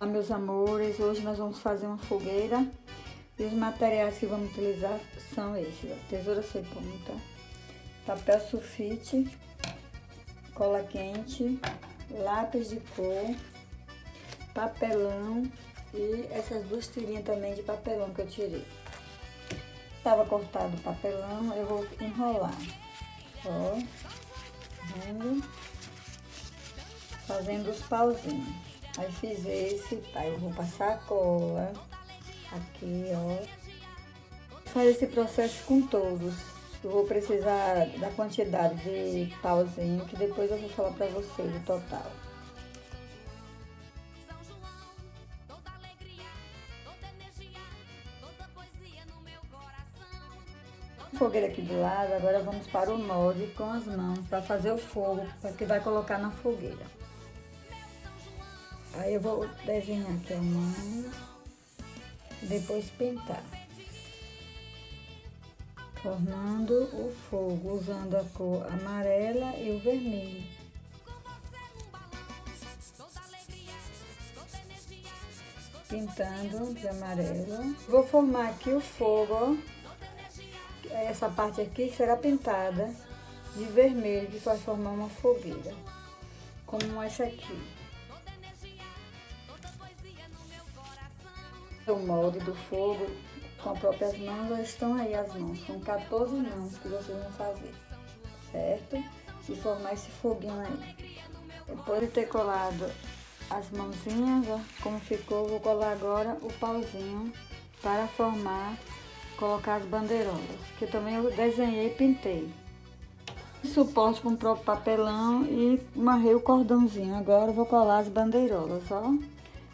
Meus amores, hoje nós vamos fazer uma fogueira e os materiais que vamos utilizar são esses, ó, tesoura sem ponta, papel sulfite, cola quente, lápis de cor, papelão e essas duas tirinhas também de papelão que eu tirei. Estava cortado o papelão, eu vou enrolar, ó, vendo? Fazendo os pauzinhos. Aí fiz esse, aí eu vou passar a cola aqui, ó. Faz esse processo com todos. Eu vou precisar da quantidade de pauzinho, que depois eu vou falar pra vocês o total. Fogueira aqui do lado, agora vamos para o molde com as mãos para fazer o fogo, que vai colocar na fogueira. Aí eu vou desenhar aqui a mão, depois pintar, formando o fogo usando a cor amarela e o vermelho. Pintando de amarelo. Vou formar aqui o fogo, ó. Essa parte aqui será pintada de vermelho, que vai formar uma fogueira, como essa aqui. O molde do fogo com as próprias mãos, já estão aí as mãos, são 14 mãos que vocês vão fazer, certo? E formar esse foguinho aí. Depois de ter colado as mãozinhas, ó, como ficou, vou colar agora o pauzinho para formar, colocar as bandeirolas, que também eu desenhei e pintei. Suporte com o próprio papelão e amarrei o cordãozinho. Agora eu vou colar as bandeirolas, ó.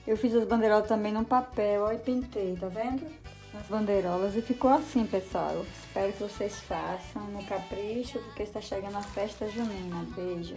Eu fiz as bandeirolas também no papel, ó, e pintei, tá vendo? As bandeirolas, e ficou assim, pessoal. Eu espero que vocês façam no capricho, porque está chegando a festa junina. Beijo!